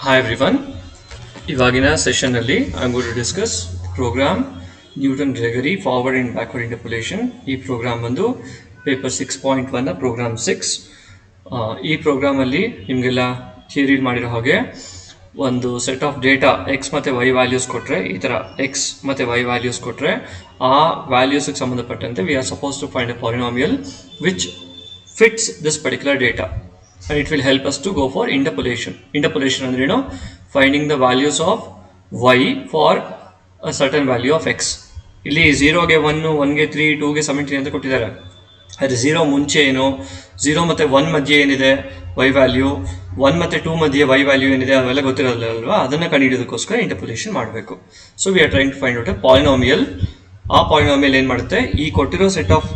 Hi everyone. ಇವಾಗಿನ session ಅಲ್ಲಿ I am going to discuss program Newton Gregory forward and backward interpolation. ಈ program ಬಂದು paper 6.1 program 6. ಈ program ಅಲ್ಲಿ ನಿಮಗೆಲ್ಲ ಥಿಯರಿ ಮಾಡಿರೋ ಹಾಗೆ ಒಂದು ಸೆಟ್ ಆಫ್ ಡೇಟಾ ಎಕ್ಸ್ ಮತ್ತು ವೈ ವ್ಯಾಲ್ಯೂಸ್ ಕೊಟ್ಟರೆ, ಈ ಥರ ಎಕ್ಸ್ ಮತ್ತು ವೈ ವ್ಯಾಲ್ಯೂಸ್ ಕೊಟ್ಟರೆ ಆ ವ್ಯಾಲ್ಯೂಸ್ಗೆ ಸಂಬಂಧಪಟ್ಟಂತೆ we are suppose to find a polynomial which fits this particular data, and it will help us to go for interpolation. Interpolation ಅಂದ್ರೆ ಏನು? Finding the values of y for a certain value of x. ಇಲ್ಲಿ 0ಗೆ 1, 1ಗೆ 3, 2ಗೆ 17 ಅಂತ ಕೊಟ್ಟಿದ್ದಾರೆ. ಆದರೆ 0 ಮುಂಚೆ ಏನು, 0 ಮತ್ತು 1 ಮಧ್ಯೆ ಏನಿದೆ y ವ್ಯಾಲ್ಯೂ, 1 ಮತ್ತು 2 ಮಧ್ಯೆ y ವ್ಯಾಲ್ಯೂ ಏನಿದೆ ಅವೆಲ್ಲ ಗೊತ್ತಿರೋಲ್ಲ ಅಲ್ವಾ, ಅದನ್ನು ಕಂಡುಹಿಡಿಯೋದಕ್ಕೋಸ್ಕರ ಇಂಟರ್ಪೋಲೇಷನ್ ಮಾಡಬೇಕು. So we are trying to find out a polynomial. ಆ ಪಾಲಿನಾಮಿಯಲ್ ಏನು ಮಾಡುತ್ತೆ, ಈ ಕೊಟ್ಟಿರೋ set of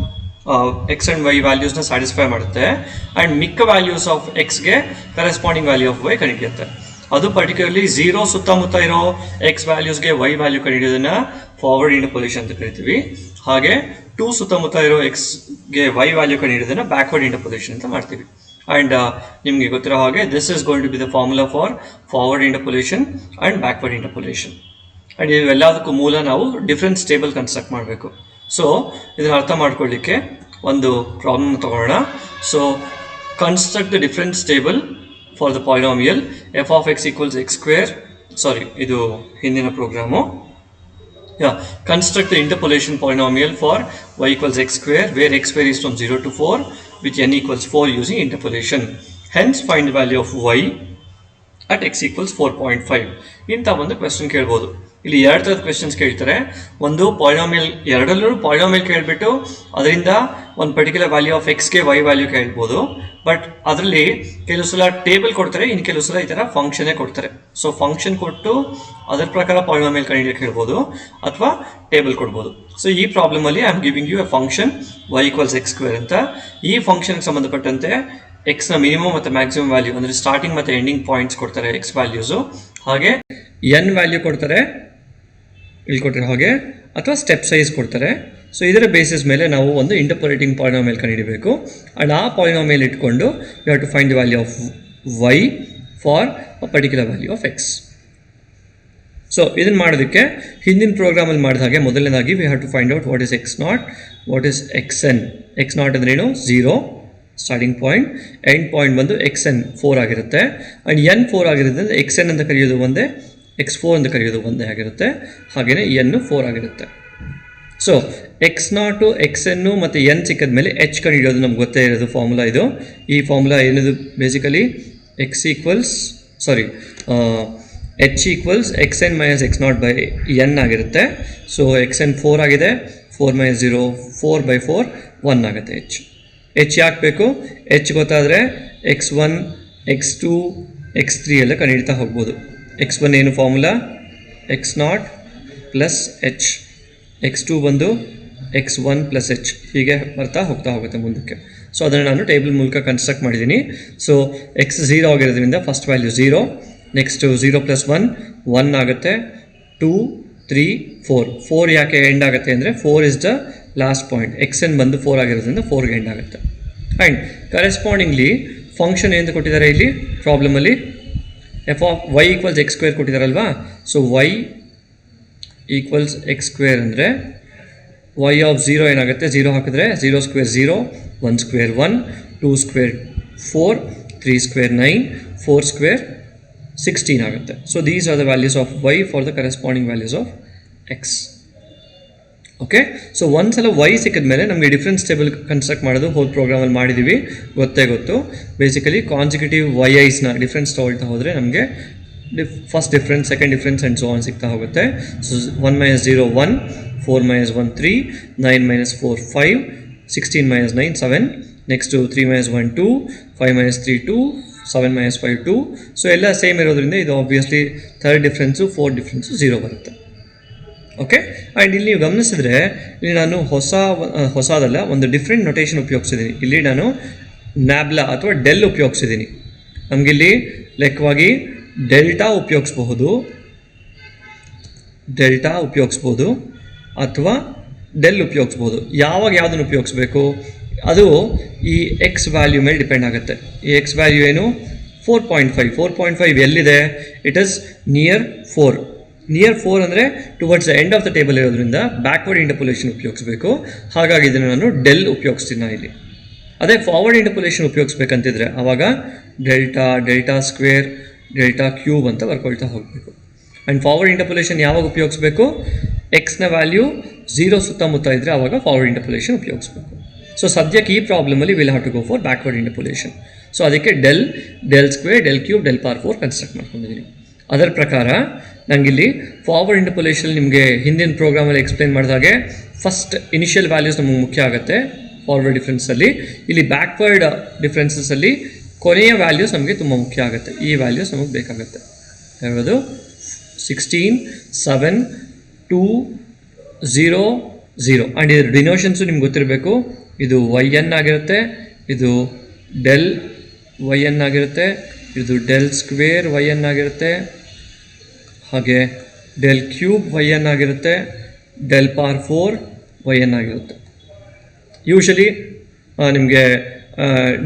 x and y ವ್ಯಾಲ್ಯೂಸ್ನ ಸ್ಯಾಟಿಸ್ಫೈ ಮಾಡುತ್ತೆ ಆ್ಯಂಡ್ ಮಿಕ್ಕ ವ್ಯಾಲ್ಯೂಸ್ ಆಫ್ ಎಕ್ಸ್ಗೆ ಕರೆಸ್ಪಾಂಡಿಂಗ್ ವ್ಯಾಲ್ಯೂ ಆಫ್ ವೈ ಕಂಡುಹಿಡಿಯುತ್ತೆ. ಅದು ಪರ್ಟಿಕ್ಯುಲರ್ಲಿ 0 ಸುತ್ತಮುತ್ತ ಇರೋ ಎಕ್ಸ್ ವ್ಯಾಲ್ಯೂಸ್ಗೆ ವೈ ವ್ಯಾಲ್ಯೂ ಕಂಡುಹಿಡಿಯೋದನ್ನ ಫಾರ್ವರ್ಡ್ ಇಂಟರ್ಪೋಲೇಷನ್ ಅಂತ ಕರಿತೀವಿ. ಹಾಗೆ 2 ಸುತ್ತಮುತ್ತ ಇರೋ ಎಕ್ಸ್ಗೆ ವೈ ವ್ಯಾಲ್ಯೂ ಕಂಡುಹಿಡಿಯೋದನ್ನ ಬ್ಯಾಕ್ವರ್ಡ್ ಇಂಟರ್ಪೋಲೇಷನ್ ಅಂತ ಮಾಡ್ತೀವಿ. ಆ್ಯಂಡ್ ನಿಮಗೆ ಗೊತ್ತಿರೋ ಹಾಗೆ this is going to be the formula for forward interpolation and backward interpolation. And ಇವೆಲ್ಲದಕ್ಕೂ ಮೂಲ ನಾವು ಡಿಫರೆನ್ಸ್ ಟೇಬಲ್ ಕನ್ಸ್ಟ್ರಕ್ಟ್ ಮಾಡಬೇಕು. ಸೊ ಇದನ್ನು ಅರ್ಥ ಮಾಡ್ಕೊಳ್ಳಿಕ್ಕೆ ಒಂದು ಪ್ರಾಬ್ಲಮ್ ತಗೊಳ್ಳೋಣ. So construct the difference table for the polynomial f of x equals x square. Sorry, ಇದು ಹಿಂದಿನ program. Construct the interpolation polynomial for y equals x square where x square is from 0 to 4 with n equals 4 using interpolation. Hence find the value of y at x equals 4.5. ಇಂಥ ಒಂದು question ಕೇಳ್ಬೋದು. ಇಲ್ಲಿ ಎರಡು ಥರದ questions ಕೇಳ್ತಾರೆ. ಒಂದು polynomial, ಎರಡಲ್ಲೂ polynomial ಕೇಳಿಬಿಟ್ಟು ಅದರಿಂದ ಒಂದು ಪರ್ಟಿಕ್ಯುಲರ್ ವ್ಯಾಲ್ಯೂ ಆಫ್ ಎಕ್ಸ್ಗೆ ವೈ ವ್ಯಾಲ್ಯೂ ಕೇಳ್ಬೋದು. ಬಟ್ ಅದರಲ್ಲಿ ಕೆಲವು ಸಲ ಟೇಬಲ್ ಕೊಡ್ತಾರೆ, ಇನ್ನು ಕೆಲವು ಸಲ ಈ ಥರ ಫಂಕ್ಷನ್ನೇ ಕೊಡ್ತಾರೆ. ಸೊ ಫಂಕ್ಷನ್ ಕೊಟ್ಟು ಅದರ ಪ್ರಕಾರ ಪಾಲಿನಾಮಿಯಲ್ ಕಂಡುಹಿಡಿಯಕ್ಕೆ ಹೇಳ್ಬೋದು ಅಥವಾ ಟೇಬಲ್ ಕೊಡ್ಬೋದು. ಸೊ ಈ ಪ್ರಾಬ್ಲಮಲ್ಲಿ I am giving you a function y equals x square ಅಂತ. ಈ ಫಂಕ್ಷನ್ಗೆ ಸಂಬಂಧಪಟ್ಟಂತೆ ಎಕ್ಸ್ನ ಮಿನಿಮಮ್ ಮತ್ತು ಮ್ಯಾಕ್ಸಿಮಮ್ ವ್ಯಾಲ್ಯೂ ಅಂದರೆ ಸ್ಟಾರ್ಟಿಂಗ್ ಮತ್ತು ಎಂಡಿಂಗ್ ಪಾಯಿಂಟ್ಸ್ ಕೊಡ್ತಾರೆ ಎಕ್ಸ್ ವ್ಯಾಲ್ಯೂಸು. ಹಾಗೆ ಎನ್ ವ್ಯಾಲ್ಯೂ ಕೊಡ್ತಾರೆ ಇಲ್ಲಿ ಕೊಟ್ಟಿರೋ ಹಾಗೆ, ಅಥವಾ ಸ್ಟೆಪ್ ಸೈಜ್ ಕೊಡ್ತಾರೆ. ಸೊ ಇದರ ಬೇಸಿಸ್ ಮೇಲೆ ನಾವು ಒಂದು ಇಂಟರ್ಪೋಲೇಟಿಂಗ್ ಪಾಲಿನಾಮಿಯಲ್ ಕಂಡುಹಿಡಬೇಕು. ಆ್ಯಂಡ್ ಆ ಪಾಲಿನಾಮಿಯಲ್ ಇಟ್ಕೊಂಡು you have to find the value of y for a particular value of X. So ಇದನ್ನು ಮಾಡೋದಕ್ಕೆ ಹಿಂದಿನ ಪ್ರೋಗ್ರಾಮಲ್ಲಿ ಮಾಡಿದ ಹಾಗೆ ಮೊದಲನೇದಾಗಿ we have to find out what is x naught, what is x n. X naught ಅಂದ್ರೇನು? 0 starting point, end point ಬಂದು x n 4 ಆಗಿರುತ್ತೆ. ಆ್ಯಂಡ್ ಎನ್ 4 ಆಗಿರುತ್ತೆ, ಎಕ್ಸ್ ಎನ್ ಅಂತ ಕರೆಯೋದು ಒಂದೇ, x4 ಅಂತ ಕರೆಯೋದು ಒಂದೇ ಆಗಿರುತ್ತೆ. ಹಾಗೆಯೇ ಎನ್ನು 4 ಆಗಿರುತ್ತೆ. ಸೊ ಎಕ್ಸ್ ನಾಟು, ಎಕ್ಸ್ ಎನ್ನು ಮತ್ತು ಎನ್ ಸಿಕ್ಕಿದ ಮೇಲೆ ಎಚ್ ಕಂಡುಹಿಡಿಯೋದು ನಮ್ಗೆ ಗೊತ್ತೇ ಇರೋದು ಫಾರ್ಮುಲಾ ಇದು. ಈ ಫಾರ್ಮುಲಾ ಏನಿದು basically X equals H equals X N minus X not by N ಆಗಿರುತ್ತೆ. ಸೊ ಎಕ್ಸ್ ಎನ್ 4 ಆಗಿದೆ, 4 ಮೈನಸ್ 0 4/4 1 ಆಗುತ್ತೆ. ಎಚ್ ಯಾಕೆ ಬೇಕು? ಎಚ್ ಗೊತ್ತಾದರೆ x1 x2 x3 ಎಲ್ಲ ಕಂಡುಹಿಡ್ತಾ ಹೋಗ್ಬೋದು. x1 ಏನು formula? X not plus H, x2 ಬಂದು x1 ಪ್ಲಸ್ ಎಚ್, ಹೀಗೆ ಬರ್ತಾ ಹೋಗುತ್ತೆ ಮುಂದಕ್ಕೆ. ಸೊ ಅದನ್ನು ನಾನು ಟೇಬಲ್ ಮೂಲಕ ಕನ್ಸ್ಟ್ರಕ್ಟ್ ಮಾಡಿದ್ದೀನಿ. ಸೊ ಎಕ್ಸ್ 0 ಆಗಿರೋದ್ರಿಂದ ಫಸ್ಟ್ ವ್ಯಾಲ್ಯೂ 0, ನೆಕ್ಸ್ಟು 0 + 1 1 ಆಗುತ್ತೆ, 2 3 4. 4 ಯಾಕೆ ಎಂಡ್ ಆಗುತ್ತೆ ಅಂದರೆ 4 is the last point. X n ಬಂದು 4 ಆಗಿರೋದ್ರಿಂದ 4ಗೆ ಎಂಡ್ ಆಗುತ್ತೆ. ಆ್ಯಂಡ್ ಕರೆಸ್ಪಾಂಡಿಂಗ್ಲಿ ಫಂಕ್ಷನ್ ಏನು ಕೊಟ್ಟಿದ್ದಾರೆ ಇಲ್ಲಿ ಪ್ರಾಬ್ಲಮಲ್ಲಿ? F of y equals x square ಕೊಟ್ಟಿದ್ದಾರಲ್ವಾ. So y equals x square ಅಂದರೆ ವೈ ಆಫ್ 0 ಏನಾಗುತ್ತೆ? 0 ಹಾಕಿದ್ರೆ 0 square 0, 1 square 1, 2 square 4, 3 square 9, 4 square 16 ಆಗುತ್ತೆ. So these are the values of y for the corresponding values of X. Okay, so ಒಂದ್ಸಲ Y ಸಿಕ್ಕಿದ ಮೇಲೆ ನಮಗೆ difference table construct ಮಾಡೋದು hole ಪ್ರೋಗ್ರಾಮಲ್ಲಿ ಮಾಡಿದ್ದೀವಿ, ಗೊತ್ತು. ಬೇಸಿಕಲಿ ಕಾನ್ಸಿಕ್ಯೂಟಿವ್ ವೈ ಐಸ್ನ ಡಿಫ್ರೆನ್ಸ್ ತೊಗೊಳ್ತಾ ಹೋದರೆ ನಮಗೆ first difference, second difference and so on ಸಿಗ್ತಾ ಹೋಗುತ್ತೆ. So 1 - 0 1, 4 - 1 3, 9 - 4 5, 16 - 9 7, next 3 - 1 2, 5 - 3 2, 7 - 5 2. ಸೊ ಎಲ್ಲ ಸೇಮ್ ಇರೋದ್ರಿಂದ ಇದು obviously third difference, fourth difference 0 ಬರುತ್ತೆ. ಓಕೆ, ಆ್ಯಂಡ್ ಇಲ್ಲಿ ನೀವು ಗಮನಿಸಿದ್ರೆ ಇಲ್ಲಿ ನಾನು ಹೊಸದಲ್ಲ ಒಂದು ಡಿಫ್ರೆಂಟ್ ನೊಟೇಷನ್ ಉಪಯೋಗಿಸಿದ್ದೀನಿ. ಇಲ್ಲಿ ನಾನು ನ್ಯಾಬ್ಲಾ ಅಥವಾ ಡೆಲ್ ಉಪಯೋಗಿಸಿದ್ದೀನಿ. ನಮಗಿಲ್ಲಿ ಲೆಕ್ಕವಾಗಿ ಡೆಲ್ಟಾ ಉಪಯೋಗಿಸ್ಬೋದು ಅಥವಾ ಡೆಲ್ ಉಪಯೋಗಿಸ್ಬೋದು. ಯಾವಾಗ ಯಾವುದನ್ನು ಉಪಯೋಗಿಸ್ಬೇಕು ಅದು ಈ ಎಕ್ಸ್ ವ್ಯಾಲ್ಯೂ ಮೇಲೆ ಡಿಪೆಂಡ್ ಆಗುತ್ತೆ. ಈ ಎಕ್ಸ್ ವ್ಯಾಲ್ಯೂ ಏನು? 4.5 ಎಲ್ಲಿದೆ? ಇಟ್ ಇಸ್ ನಿಯರ್ 4 ಅಂದರೆ towards the end of the table ಇರೋದ್ರಿಂದ ಬ್ಯಾಕ್ವರ್ಡ್ ಇಂಟರ್ಪೋಲೇಷನ್ ಉಪಯೋಗಿಸಬೇಕು. ಹಾಗಾಗಿ ಇದನ್ನು ನಾನು ಡೆಲ್ ಉಪಯೋಗಿಸ್ತೀನಿ ಇಲ್ಲಿ. ಅದೇ ಫಾರ್ವರ್ಡ್ ಇಂಟರ್ಪೋಲೇಷನ್ ಉಪಯೋಗಿಸ್ಬೇಕಂತಿದ್ರೆ ಆವಾಗ ಡೆಲ್ಟಾ ಸ್ಕ್ವೇರ್ ಡೆಲ್ಟಾ ಕ್ಯೂಬ್ ಅಂತ ಬರ್ಕೊಳ್ತಾ ಹೋಗಬೇಕು. ಆ್ಯಂಡ್ ಫಾರ್ವರ್ಡ್ ಇಂಟರ್ಪೋಲೇಷನ್ ಯಾವಾಗ ಉಪಯೋಗಿಸ್ಬೇಕು? ಎಕ್ಸ್ನ ವ್ಯಾಲ್ಯೂ 0 ಸುತ್ತಮುತ್ತ ಇದ್ದರೆ ಆವಾಗ ಫಾರ್ವರ್ಡ್ ಇಂಟರ್ಪೋಲೇಷನ್ ಉಪಯೋಗಿಸ್ಬೇಕು. ಸೊ ಸದ್ಯಕ್ಕೆ ಈ ಪ್ರಾಬ್ಲಮಲ್ಲಿ will have to go for backward interpolation. So ಅದಕ್ಕೆ del square del cube del power 4 construct ಮಾಡ್ಕೊಂಡಿದ್ದೀನಿ. ಅದರ ಪ್ರಕಾರ ನನಗಿಲ್ಲಿ ಫಾರ್ವರ್ಡ್ ಇಂಟರ್ಪೋಲೇಷನ್ ನಿಮಗೆ ಹಿಂದಿನ ಪ್ರೋಗ್ರಾಮಲ್ಲಿ ಎಕ್ಸ್ಪ್ಲೇನ್ ಮಾಡಿದಾಗೆ ಫಸ್ಟ್ ಇನಿಷಿಯಲ್ ವ್ಯಾಲ್ಯೂಸ್ ನಮಗೆ ಮುಖ್ಯ ಆಗುತ್ತೆ ಫಾರ್ವರ್ಡ್ ಡಿಫ್ರೆನ್ಸಲ್ಲಿ. ಇಲ್ಲಿ ಬ್ಯಾಕ್ವರ್ಡ್ ಡಿಫ್ರೆನ್ಸಸ್ಸಲ್ಲಿ ಕೊನೆಯ ವ್ಯಾಲ್ಯೂಸ್ ನಮಗೆ ತುಂಬ ಮುಖ್ಯ ಆಗುತ್ತೆ. ಈ ವ್ಯಾಲ್ಯೂಸ್ ನಮಗೆ ಬೇಕಾಗುತ್ತೆ. ಯಾವುದು? 16, 7, 2, 0, 0. ಆ್ಯಂಡ್ ಇದರ ಡಿನೋಷನ್ಸು ನಿಮ್ಗೆ ಗೊತ್ತಿರಬೇಕು. ಇದು yn ಆಗಿರುತ್ತೆ, ಇದು ಡೆಲ್ yn ಆಗಿರುತ್ತೆ, ಇದು ಡೆಲ್ ಸ್ಕ್ವೇರ್ yn ಆಗಿರುತ್ತೆ, ಹಾಗೆ ಡೆಲ್ ಕ್ಯೂಬ್ yn ಆಗಿರುತ್ತೆ, ಡೆಲ್ ಪವರ್ 4 yn ಆಗಿರುತ್ತೆ. ಯೂಶಲಿ ನಿಮಗೆ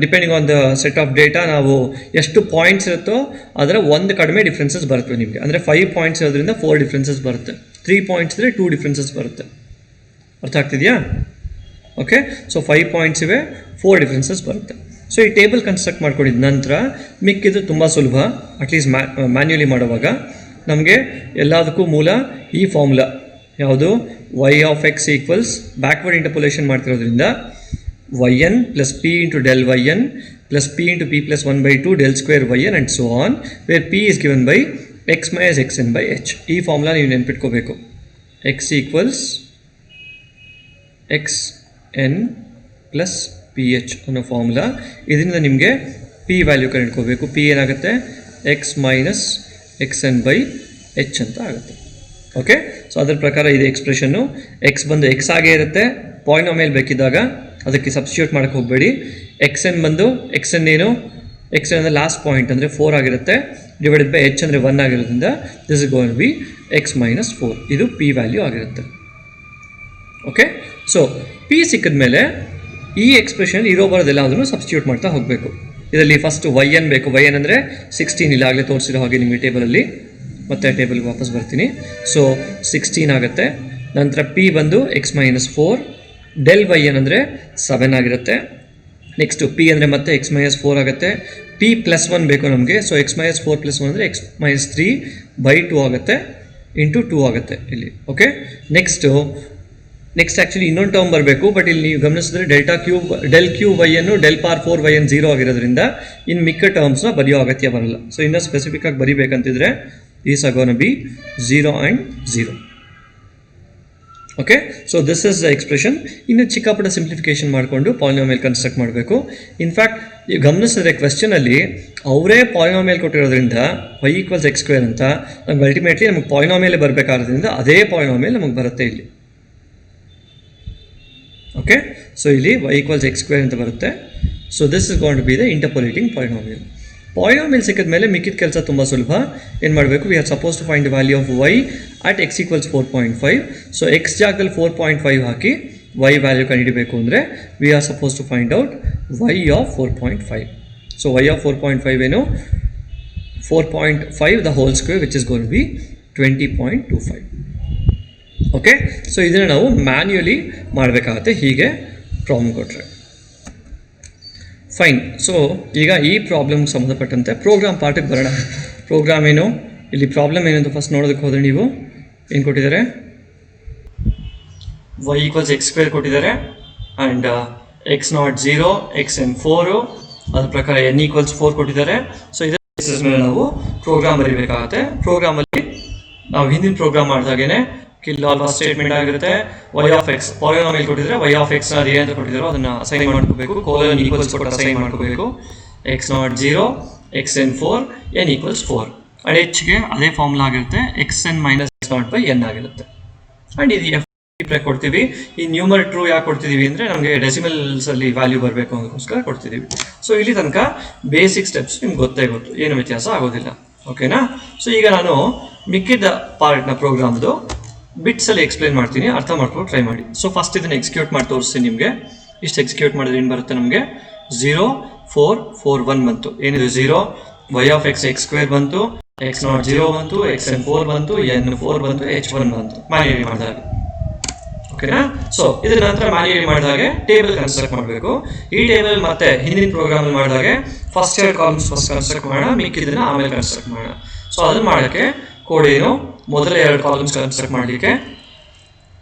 depending on the set of data ನಾವು ಎಷ್ಟು ಪಾಯಿಂಟ್ಸ್ ಇರುತ್ತೋ ಅದರ ಒಂದು ಕಡಿಮೆ ಡಿಫ್ರೆನ್ಸಸ್ ಬರುತ್ತೆ ನಿಮಗೆ. ಅಂದರೆ 5 ಪಾಯಿಂಟ್ಸ್ ಇರೋದ್ರಿಂದ 4 ಡಿಫ್ರೆನ್ಸಸ್ ಬರುತ್ತೆ. 3 ಪಾಯಿಂಟ್ಸ್ ಇದ್ದರೆ 2 ಡಿಫ್ರೆನ್ಸಸ್ ಬರುತ್ತೆ. ಅರ್ಥ ಆಗ್ತಿದೆಯಾ? ಓಕೆ, ಸೊ 5 ಪಾಯಿಂಟ್ಸ್ ಇವೆ, 4 ಡಿಫ್ರೆನ್ಸಸ್ ಬರುತ್ತೆ. ಸೊ ಈ ಟೇಬಲ್ ಕನ್ಸ್ಟ್ರಕ್ಟ್ ಮಾಡ್ಕೊಂಡಿದ್ದ ನಂತರ ಮಿಕ್ಕಿದ್ದು ತುಂಬ ಸುಲಭ. ಅಟ್ಲೀಸ್ಟ್ ಮ್ಯಾನ್ಯುಯಲಿ ಮಾಡುವಾಗ ನಮಗೆ ಎಲ್ಲದಕ್ಕೂ ಮೂಲ ಈ ಫಾರ್ಮುಲಾ ಯಾವುದು? y of x equals backward interpolation ಮಾಡ್ತಿರೋದ್ರಿಂದ yn plus p into del yn plus p into p plus 1/2 del square yn and so on, where p is given by x minus xn by h. ಈ formula ನೀವು ನೆನ್ಪಿಟ್ಕೋಬೇಕು. x equals xn plus p h ಅನ್ನೋ formula. ಇದರಿಂದ ನಿಮಗೆ p value ಕಂಡುಹಿಡ್ಕೋಬೇಕು. p ಏನಾಗುತ್ತೆ? x minus xn by h ಅಂತ ಆಗುತ್ತೆ. ಓಕೆ, ಸೊ ಅದರ ಪ್ರಕಾರ ಇದೆ ಎಕ್ಸ್ಪ್ರೆಷನ್ನು. ಎಕ್ಸ್ ಬಂದು ಎಕ್ಸ್ ಆಗೇ ಇರುತ್ತೆ. ಪಾಲಿನಾಮಿಯಲ್ ಬೇಕಿದ್ದಾಗ ಅದಕ್ಕೆ ಸಬ್ಸ್ಟಿಟ್ಯೂಟ್ ಮಾಡೋಕ್ಕೆ ಹೋಗಬೇಡಿ. xn ಬಂದು xn ಏನು? xn ಅಂದರೆ ಲಾಸ್ಟ್ ಪಾಯಿಂಟ್ ಅಂದರೆ 4 ಆಗಿರುತ್ತೆ, ಡಿವೈಡೆಡ್ ಬೈ h ಅಂದರೆ 1 ಆಗಿರೋದ್ರಿಂದ this is going to be x minus 4. ಇದು p ವ್ಯಾಲ್ಯೂ ಆಗಿರುತ್ತೆ. ಓಕೆ, ಸೊ p ಸಿಕ್ಕಿದ ಮೇಲೆ ಈ ಎಕ್ಸ್ಪ್ರೆಷನ್ ಇರೋ ಬರೋದೆಲ್ಲ ಅದನ್ನು ಸಬ್ಸ್ಟಿಟ್ಯೂಟ್ ಮಾಡ್ತಾ ಹೋಗಬೇಕು. ಇದರಲ್ಲಿ ಫಸ್ಟ್ yn ಬೇಕು. yn ಅಂದರೆ 16, ಇಲ್ಲ ಆಗಲೇ ತೋರಿಸಿರೋ ಹಾಗೆ ನಿಮಗೆ ಟೇಬಲಲ್ಲಿ. ಮತ್ತೆ ಟೇಬಲ್ಗೆ ವಾಪಸ್ ಬರ್ತೀನಿ. ಸೊ 16 ಆಗುತ್ತೆ. ನಂತರ p ಬಂದು x ಮೈನಸ್ 4, ಡೆಲ್ yn ಅಂದರೆ 7 ಆಗಿರುತ್ತೆ. ನೆಕ್ಸ್ಟು p ಅಂದರೆ ಮತ್ತೆ x ಮೈನಸ್ 4 ಆಗುತ್ತೆ. p ಪ್ಲಸ್ 1 ಬೇಕು ನಮಗೆ. ಸೊ x ಮೈನಸ್ 4 ಪ್ಲಸ್ 1 ಅಂದರೆ x ಮೈನಸ್ 3/2 ಆಗುತ್ತೆ, ಇಂಟು 2 ಆಗುತ್ತೆ ಇಲ್ಲಿ. ಓಕೆ, ನೆಕ್ಸ್ಟ್ ಆ್ಯಕ್ಚುಲಿ ಇನ್ನೊಂದು ಟರ್ಮ್ ಬರಬೇಕು, ಬಟ್ ಇಲ್ಲಿ ನೀವು ಗಮನಿಸಿದ್ರೆ del cube yn del power 4 yn 0 ಆಗಿರೋದ್ರಿಂದ ಇನ್ನು ಮಿಕ್ಕ ಟರ್ಮ್ಸ್ನ ಬರೆಯೋ ಅಗತ್ಯ ಬರಲ್ಲ. ಸೊ ಇನ್ನೂ ಸ್ಪೆಸಿಫಿಕ್ ಆಗಿ ಬರಿಬೇಕಂತಿದ್ರೆ these are going to be 0 and 0. Okay, so this is the expression. ಇನ್ನು ಚಿಕ್ಕಪುಟ್ಟ ಸಿಂಪ್ಲಿಫಿಕೇಶನ್ ಮಾಡಿಕೊಂಡು ಪಾಲಿನಾಮಿಯಲ್ ಕನ್ಸ್ಟ್ರಕ್ಟ್ ಮಾಡಬೇಕು. ಇನ್ಫ್ಯಾಕ್ಟ್ ನೀವು ಗಮನಿಸಿದ್ರೆ ಕ್ವೆಶ್ಚನಲ್ಲಿ ಅವರೇ ಪಾಲಿನಾಮಿಯಲ್ ಕೊಟ್ಟಿರೋದ್ರಿಂದ y ಈಕ್ವಲ್ಸ್ x ಸ್ಕ್ವೇರ್ ಅಂತ ನಮ್ಗೆ ಅಲ್ಟಿಮೇಟ್ಲಿ ನಮಗೆ ಪಾಲಿನಾಮಿಯಲ್ಲೇ ಬರಬೇಕಾದ್ರಿಂದ ಅದೇ ಪಾಲಿನಾಮಿಯಲ್ ನಮಗೆ ಬರುತ್ತೆ ಇಲ್ಲಿ. ಓಕೆ, ಸೊ ಇಲ್ಲಿ y ಈಕ್ವಲ್ಸ್ x ಸ್ಕ್ವೇರ್ ಅಂತ ಬರುತ್ತೆ. So this is going to be the interpolating polynomial. Polynomial ಸಿಕ್ಕಿದ ಮೇಲೆ ಮಿಕ್ಕಿದ ಕೆಲಸ ತುಂಬ ಸುಲಭ. ಏನು ಮಾಡಬೇಕು? We are suppose to find the value of y at x equals 4.5. So x ಜಾಗದಲ್ಲಿ 4.5 ಹಾಕಿ y ವ್ಯಾಲ್ಯೂ ಕಂಡುಹಿಡಬೇಕು ಅಂದರೆ we are suppose to find out y of 4.5. So y of 4.5 ಏನು? 4.5 the whole square which is gonna to be 20.25. Okay, so ಇದನ್ನು ನಾವು manually ಮಾಡಬೇಕಾಗತ್ತೆ ಹೀಗೆ problem ಕೊಟ್ಟರೆ. ಫೈನ್. ಸೊ ಈಗ ಈ ಪ್ರಾಬ್ಲಮ್ಗೆ ಸಂಬಂಧಪಟ್ಟಂತೆ ಪ್ರೋಗ್ರಾಮ್ ಪಾರ್ಟಿಗೆ ಬರೋಣ. ಪ್ರೋಗ್ರಾಮ್ ಏನು? ಇಲ್ಲಿ ಪ್ರಾಬ್ಲಮ್ ಏನು ಅಂತ ಫಸ್ಟ್ ನೋಡೋದಕ್ಕೆ ಹೋದರೆ ನೀವು ಏನು ಕೊಟ್ಟಿದ್ದಾರೆ? y ಈಕ್ವಲ್ಸ್ x ಸ್ಕ್ವೇರ್ ಕೊಟ್ಟಿದ್ದಾರೆ ಆ್ಯಂಡ್ x ನಾಟ್ 0, xn 4, ಅದ್ರ ಪ್ರಕಾರ n ಈಕ್ವಲ್ಸ್ 4 ಕೊಟ್ಟಿದ್ದಾರೆ. ಸೊ ಇದರ ಬೇಸಿಸ್ ಮೇಲೆ ನಾವು ಪ್ರೋಗ್ರಾಮ್ ಬರೀಬೇಕಾಗುತ್ತೆ. ಪ್ರೋಗ್ರಾಮಲ್ಲಿ ನಾವು ಹಿಂದಿನ ಪ್ರೋಗ್ರಾಮ್ ಮಾಡಿದಾಗೇನೆ ಕಿಲ್ ಆಲ್ ಸ್ಟೇಟ್ಮೆಂಟ್ ಆಗಿರುತ್ತೆ. y ಆಫ್ x ಪಾಲಿನಾಮಿಯಲ್ ಕೊಟ್ಟಿದ್ರೆ y ಆಫ್ x ನ ಏನು ಕೊಟ್ಟಿದ್ದಾರೋ ಅದನ್ನು ಅಸೈನ್ ಮಾಡ್ಕೋಬೇಕು. ಕೋಲನ್ ಈಕ್ವಲ್ಸ್ ಕೊಟ್ಟು ಅಸೈನ್ ಮಾಡ್ಕೋಬೇಕು. x naught 0, xn 4, n equals 4 and ಎಚ್ಗೆ ಅದೇ ಫಾರ್ಮುಲಾ ಆಗಿರುತ್ತೆ. xn minus x naught by n ಆಗಿರುತ್ತೆ. ಆ್ಯಂಡ್ ಇದು f ಕೊಡ್ತೀವಿ. ಈ ನ್ಯೂಮರ್ ಟ್ರೂ ಯಾಕೆ ಕೊಡ್ತಿದ್ದೀವಿ ಅಂದರೆ ನಮಗೆ ಡೆಸಿಮಲ್ಸಲ್ಲಿ ವ್ಯಾಲ್ಯೂ ಬರಬೇಕು ಅನ್ನೋದಕ್ಕೋಸ್ಕರ ಕೊಡ್ತಿದ್ದೀವಿ. ಸೊ ಇಲ್ಲಿ ತನಕ ಬೇಸಿಕ್ ಸ್ಟೆಪ್ಸ್ ನಿಮ್ಗೆ ಗೊತ್ತು, ಏನು ವ್ಯತ್ಯಾಸ ಆಗೋದಿಲ್ಲ. ಓಕೆನಾ? ಸೊ ಈಗ ನಾನು ಮಿಕ್ಕಿದ ಪಾರ್ಟ್ನ ಪ್ರೋಗ್ರಾಮ್ದು ಬಿಟ್ಸಲ್ಲಿ ಎಕ್ಸ್ಪ್ಲೇನ್ ಮಾಡ್ತೀನಿ, ಅರ್ಥ ಮಾಡ್ಕೊಂಡು ಟ್ರೈ ಮಾಡಿ. ಸೊ ಫಸ್ಟ್ ಇದನ್ನು ಎಕ್ಸಿಕ್ಯೂಟ್ ಮಾಡಿ ತೋರಿಸ್ತೀನಿ ನಿಮಗೆ. ಇಷ್ಟು ಎಕ್ಸಿಕ್ಯೂಟ್ ಮಾಡಿದ್ರೆ ಏನು ಬರುತ್ತೆ? ನಮಗೆ 0, 4, 4, 1 ಬಂತು. ಏನಿದೆ 0, y of x x square ಬಂತು, ಎಕ್ಸ್ ನಾಟ್ 0 ಬಂತು, ಎಕ್ಸ್ ಎನ್ 4 ಬಂತು, ಎನ್ 4 ಬಂತು, H1 ಬಂತು ಮ್ಯಾನ್ಯುಯಲಿ ಮಾಡಿದಾಗ. ಓಕೆನಾ? ಸೊ ಇದರ ನಂತರ ಮ್ಯಾನ್ಯುಯಲಿ ಮಾಡಿದಾಗ ಟೇಬಲ್ ಕನ್ಸ್ಟ್ರಕ್ಟ್ ಮಾಡಬೇಕು. ಈ ಟೇಬಲ್ ಮತ್ತೆ ಹಿಂದಿನ ಪ್ರೋಗ್ರಾಮ್ ಮಾಡಿದಾಗ ಫಸ್ಟ್ 2 ಕಾಲಮ್ಸ್ ಫಸ್ಟ್ ಕನ್ಸ್ಟ್ರಕ್ಟ್ ಮಾಡೋಣ, ಮಿಕ್ಕಿದ್ದನ್ನ ಆಮೇಲೆ ಕನ್ಸ್ಟ್ರಕ್ಟ್ ಮಾಡೋಣ. ಸೊ ಅದನ್ನ ಮಾಡೋಕ್ಕೆ ಕೋಡ್ ಏನು, ಮೊದಲ 2 ಕಾಲಮ್ಸ್ ಕನ್ಸ್ಟ್ರಕ್ಟ್ ಮಾಡಲಿಕ್ಕೆ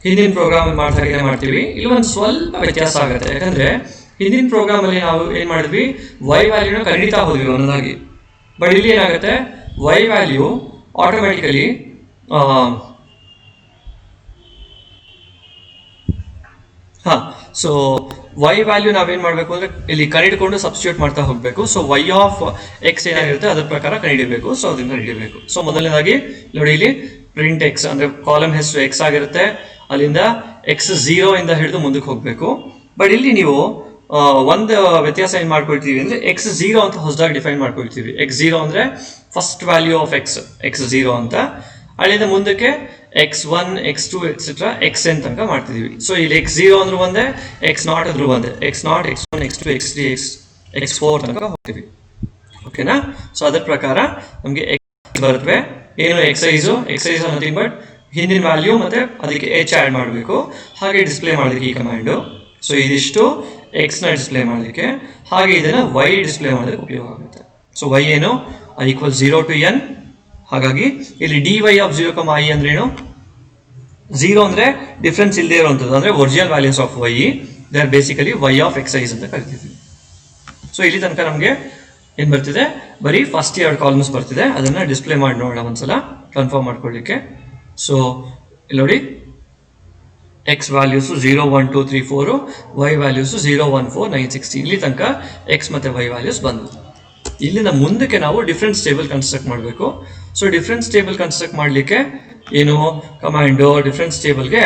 ಹಿಂದಿನ ಪ್ರೋಗ್ರಾಮ್ ಮಾಡಿದಾಗ ಏನು ಮಾಡ್ತೀವಿ, ಇಲ್ಲಿ ಒಂದು ಸ್ವಲ್ಪ ವ್ಯತ್ಯಾಸ ಆಗುತ್ತೆ. ಯಾಕಂದ್ರೆ ಹಿಂದಿನ ಪ್ರೋಗ್ರಾಮ್ ಅಲ್ಲಿ ನಾವು ಏನ್ ಮಾಡಿದ್ವಿ, ವೈ ವ್ಯಾಲ್ಯೂನ ಕಂಡಿತಾ ಹೋದ್ವಿ ಒಂದೊಂದಾಗಿ. ಬಟ್ ಇಲ್ಲಿ ಏನಾಗುತ್ತೆ, y value automatically so y value ನಾವೇನ್ ಮಾಡಬೇಕು ಅಂದ್ರೆ ಇಲ್ಲಿ ಕಂಡಿಡ್ಕೊಂಡು ಸಬ್ಸ್ಟಿಟ್ಯೂಟ್ ಮಾಡ್ತಾ ಹೋಗ್ಬೇಕು. ಸೊ ವೈ ಆಫ್ ಎಕ್ಸ್ ಏನಾಗಿರುತ್ತೆ ಅದ್ರ ಪ್ರಕಾರ ಕಂಡಿಡಬೇಕು. ಸೊ ಅದನ್ನ ಕಂಡಿಡಬೇಕು. ಸೊ ಮೊದಲನೇದಾಗಿ ನೋಡಿ, ಇಲ್ಲಿ ಪ್ರಿಂಟ್ ಎಕ್ಸ್ ಅಂದ್ರೆ ಕಾಲಮ್ ಹೆಸರು ಎಕ್ಸ್ ಆಗಿರುತ್ತೆ, ಅಲ್ಲಿಂದ ಎಕ್ಸ್ 0 ಇಂದ ಹಿಡಿದು ಮುಂದಕ್ಕೆ ಹೋಗ್ಬೇಕು. ಬಟ್ ಇಲ್ಲಿ ನೀವು ಒಂದು ವ್ಯತ್ಯಾಸ ಏನ್ ಮಾಡ್ಕೊಳ್ತೀವಿ ಅಂದ್ರೆ ಎಕ್ಸ್ 0 ಅಂತ ಹೊಸದಾಗಿ ಡಿಫೈನ್ ಮಾಡ್ಕೊಳ್ತೀವಿ. ಎಕ್ಸ್ 0 ಅಂದ್ರೆ ಫಸ್ಟ್ ವ್ಯಾಲ್ಯೂ ಆಫ್ ಎಕ್ಸ್ 0 ಅಂತ, ಅಲ್ಲಿಂದ ಮುಂದಕ್ಕೆ x1 x2 ಎಕ್ಸೆಟ್ರಾ xn ತನಕ ಮಾಡ್ತಿದೀವಿ. ಸೊ ಇಲ್ಲಿ x0 ಅಂದ್ರೂ ಒಂದೇ, x0 ಅಂದ್ರೂ ಒಂದೇ, x0 x1 x2 x3 x4 ತನಕ ಹೋಗ್ತೀವಿ. ಓಕೆನಾ? ಸೊ ಅದರ ಪ್ರಕಾರ ನಮಗೆ x ಬರ್ತವೆ. ಏನು ಎಕ್ಸೈಸ್ ನಥಿಂಗ್ ಬಟ್ ಹಿಂದಿನ ವ್ಯಾಲ್ಯೂ ಮತ್ತೆ ಅದಕ್ಕೆ h ಆ್ಯಡ್ ಮಾಡಬೇಕು, ಹಾಗೆ ಡಿಸ್ಪ್ಲೇ ಮಾಡೋದಕ್ಕೆ ಈ ಕಮಾಂಡು. ಸೊ ಇದಿಷ್ಟು ಎಕ್ಸ್ ನ ಡಿಸ್ಪ್ಲೇ ಮಾಡೋದಕ್ಕೆ, ಹಾಗೆ ಇದನ್ನ y ಡಿಸ್ಪ್ಲೇ ಮಾಡೋದಕ್ಕೆ ಉಪಯೋಗ ಆಗುತ್ತೆ. ಸೊ y ಏನು i = 0 to n. ಹಾಗಾಗಿ ಇಲ್ಲಿ dy ಆಫ್ 0, i ಅಂದ್ರೆ ಏನು, 0 ಅಂದ್ರೆ ಡಿಫ್ರೆನ್ಸ್ ಇಲ್ಲದೆ ಇರುವಂಥದ್ದು, ಅಂದ್ರೆ original values of y, they are basically y of x i's ಅಂತ ಕರಿತೀವಿ. ಸೊ ಇಲ್ಲಿ ತನಕ ನಮಗೆ ಏನ್ ಬರ್ತಿದೆ, ಬರೀ ಫಸ್ಟ್ 2 ಕಾಲಮ್ಸ್ ಬರ್ತಿದೆ. ಅದನ್ನ ಡಿಸ್ಪ್ಲೇ ಮಾಡಿ ನೋಡೋಣ ಒಂದ್ಸಲ ಕನ್ಫರ್ಮ್ ಮಾಡ್ಕೊಳ್ಳಿಕ್ಕೆ. ಸೊ ಇಲ್ಲಿ ನೋಡಿ, ಎಕ್ಸ್ ವ್ಯಾಲ್ಯೂಸ್ 0 1 2 3 4, ವೈ ವ್ಯಾಲ್ಯೂಸ್ 0 1 4 9 16. ಇಲ್ಲಿ ತನಕ ಎಕ್ಸ್ ಮತ್ತೆ ವೈ ವ್ಯಾಲ್ಯೂಸ್ ಬಂದು. ಇಲ್ಲಿಂದ ಮುಂದಕ್ಕೆ ನಾವು ಡಿಫರೆನ್ಸ್ ಟೇಬಲ್ ಕನ್ಸ್ಟ್ರಕ್ಟ್ ಮಾಡಬೇಕು. ಸೊ ಡಿಫರೆನ್ಸ್ ಟೇಬಲ್ ಕನ್ಸ್ಟ್ರಕ್ಟ್ ಮಾಡಲಿಕ್ಕೆ ಏನು ಕಮಾಂಡು, ಡಿಫರೆನ್ಸ್ ಟೇಬಲ್ಗೆ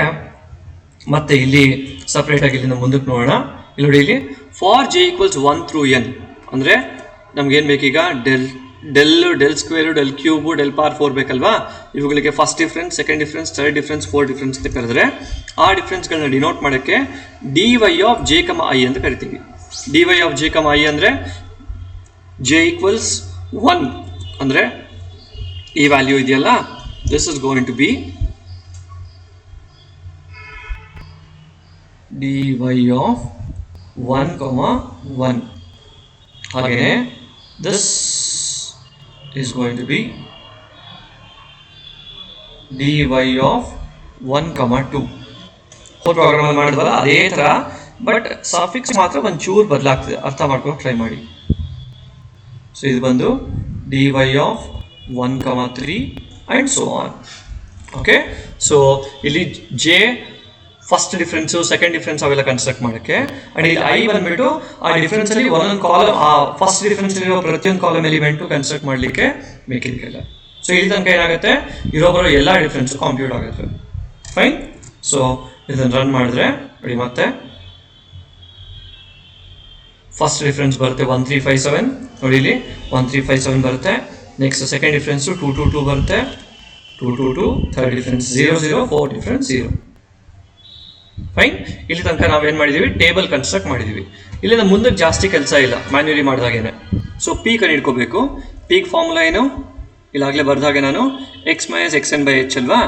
ಮತ್ತೆ ಇಲ್ಲಿ ಸಪ್ರೇಟ್ ಆಗಿ ಇಲ್ಲಿಂದ ಮುಂದಕ್ಕೆ ನೋಡೋಣ. ಇಲ್ಲಿ ನೋಡಿ, ಇಲ್ಲಿ ಫಾರ್ j = 1 through n ಅಂದ್ರೆ ನಮ್ಗೆ ಏನ್ ಬೇಕೀಗ, del square, del cube, del power 4 ಬೇಕಲ್ವಾ. ಇವುಗಳಿಗೆ first difference, second difference, third difference, fourth difference ಅಂತ ಕರೆದ್ರೆ, ಆ ಡಿಫರೆನ್ಸ್ಗಳನ್ನ ಡಿನೋಟ್ ಮಾಡೋಕ್ಕೆ dy ಆಫ್ j, i ಅಂತ ಕರಿತೀವಿ. dy ಆಫ್ j, i ಅಂದ್ರೆ j = 1 ಅಂದ್ರೆ ಈ ವ್ಯಾಲ್ಯೂ ಇದೆಯಲ್ಲ, this is going to be dy of 1, 1. ಹಾಗೆಯೇ this is going to be dy of 1, 2. ಹೋದ ಪ್ರೋಗ್ರಾಮ್ ಮಾಡಿದ್ವಲ್ಲ ಅದೇ ತರ, ಬಟ್ ಸಫಿಕ್ಸ್ ಮಾತ್ರ ಒಂಚೂರು ಬದಲಾಗ್ತದೆ, ಅರ್ಥ ಮಾಡ್ಕೊಂಡು ಟ್ರೈ ಮಾಡಿ. ಸೊ ಇದು ಬಂದು dy of 1, 3 and so on. Okay, so ಇಲ್ಲಿ j first difference, second difference ಅವೆಲ್ಲ ಕನ್ಸ್ಟ್ರಕ್ಟ್ ಮಾಡೋಕ್ಕೆ, ಅಂಡ್ ಇಲ್ಲಿ i ಬಂದ್ಬಿಟ್ಟು ಆ ಡಿಫರೆನ್ಸ್ ಅಲ್ಲಿ ಒಂದೊಂದು ಕಾಲಮ್, ಆ ಫಸ್ಟ್ ಡಿಫರೆನ್ಸ್ ಇರೋ ಪ್ರತಿಯೊಂದು ಕಾಲಮ್ ಎಲಿಮೆಂಟು ಕನ್ಸ್ಟ್ರಕ್ಟ್ ಮಾಡಲಿಕ್ಕೆ ಬೇಕಿದೆಲ್ಲ. ಸೊ ಇಲ್ಲಿ ತನಕ ಏನಾಗುತ್ತೆ, ಇರೋಬರೋ ಎಲ್ಲ ಡಿಫರೆನ್ಸ್ ಕಾಂಪ್ಯೂಟ್ ಆಗುತ್ತೆ. ಫೈನ್. ಸೊ ಇದನ್ನು ರನ್ ಮಾಡಿದ್ರೆ ನೋಡಿ, ಮತ್ತೆ ಫಸ್ಟ್ ಡಿಫರೆನ್ಸ್ ಬರುತ್ತೆ 1 3 5 7. ನೋಡಿ ಇಲ್ಲಿ 1 3 5 7 ಬರುತ್ತೆ. ನೆಕ್ಸ್ಟ್ ಸೆಕೆಂಡ್ ಡಿಫರೆನ್ಸ್ 2 2 2 ಬರುತ್ತೆ, 2 2 2. Third difference 0 0, fourth difference 0. Fine. ಇಲ್ಲಿ ತನಕ ನಾವೇನ್ ಮಾಡಿದೀವಿ, ಟೇಬಲ್ ಕನ್ಸ್ಟ್ರಕ್ಟ್ ಮಾಡಿದೀವಿ. ಇಲ್ಲಿಂದ ಮುಂದಕ್ಕೆ ಜಾಸ್ತಿ ಕೆಲಸ ಇಲ್ಲ, ಮ್ಯಾನ್ಯುಯಲಿ ಮಾಡಿದಾಗೇನೆ. ಸೊ ಪಿ ಕಂಡುಹಿಡ್ಕೋಬೇಕು. ಪೀಕ್ ಫಾರ್ಮುಲಾ ಏನು, ಇಲ್ಲಾಗಲೇ ಬರ್ದಾಗೆ ನಾನು x - xn/h ಅಲ್ವಾ.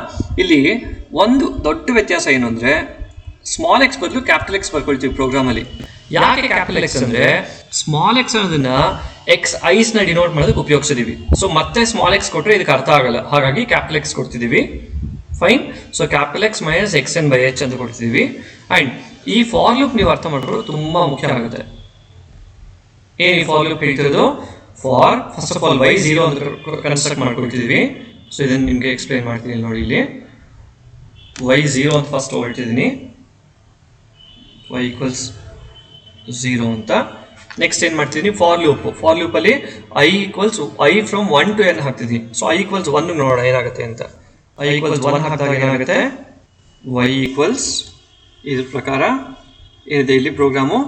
ಇಲ್ಲಿ ಒಂದು ದೊಡ್ಡ ವ್ಯತ್ಯಾಸ ಏನು ಅಂದ್ರೆ, ಸ್ಮಾಲ್ ಎಕ್ಸ್ ಬದಲು ಕ್ಯಾಪಿಟಲ್ ಎಕ್ಸ್ ಬರ್ಕೊಳ್ತೀವಿ ಪ್ರೋಗ್ರಾಮಲ್ಲಿ. ಯಾಕೆ ಕ್ಯಾಪಿಟಲ್ ಎಕ್ಸ್ ಅಂದ್ರೆ, ಸ್ಮಾಲ್ ಎಕ್ಸ್ ಅನ್ನೋದನ್ನ ಎಕ್ಸ್ ಐಸ್ ನ ಡಿನೋಟ್ ಮಾಡೋದಕ್ಕೆ ಉಪಯೋಗಿಸಿದೀವಿ. ಸೊ ಮತ್ತೆ ಸ್ಮಾಲ್ ಎಕ್ಸ್ ಕೊಟ್ಟರೆ ಇದಕ್ಕೆ ಅರ್ಥ ಆಗಲ್ಲ, ಹಾಗಾಗಿ ಕ್ಯಾಪಿಟಲ್ ಎಕ್ಸ್ ಕೊಡ್ತಿದೀವಿ. Fine. So capital x - xn/h ಅಂತ ಕೊಡ್ತಿದೀವಿ. ಅಂಡ್ ಈ ಫಾರ್ ಲೂಪ್ ನೀವು ಅರ್ಥ ಮಾಡ್ಕೊಳ್ಳೋದು ತುಂಬಾ ಮುಖ್ಯ ಆಗುತ್ತೆ. ಏನ್ ಈ ಫಾರ್ ಲೂಪ್ ಹೇಳ್ತಿರೋದು, for first of all y 0 ಅಂತ ಕನ್ಸ್ಟ್ರಕ್ಟ್ ಮಾಡ್ಕೊಳ್ತಿದೀವಿ. ಸೊ ಇದನ್ನು ನಿಮ್ಗೆ ಎಕ್ಸ್ಪ್ಲೈನ್ ಮಾಡ್ತೀನಿ ನೋಡಿ. ಇಲ್ಲಿ y 0 ಅಂತ ಫಸ್ಟ್ ಹೊರಟಿದ್ದೀನಿ, y = 0 ಅಂತ. ನೆಕ್ಸ್ಟ್ ಏನ್ ಮಾಡ್ತಿದ್ದೀನಿ, ಫಾರ್ ಲೂಪ್ ಅಲ್ಲಿ i ಫ್ರಮ್ 1 to n ಹಾಕ್ತಿದ್ದೀನಿ. ಸೊ i = 1 ನೋಡೋಣ ಏನಾಗುತ್ತೆ ಅಂತ. i = 1 ಹಾಕಿದಾಗ ಏನಾಗುತ್ತೆ, y ಈಕ್ವಲ್ಸ್ ಇದ್ರ ಪ್ರಕಾರ ಏನಿದೆ ಇಲ್ಲಿ program,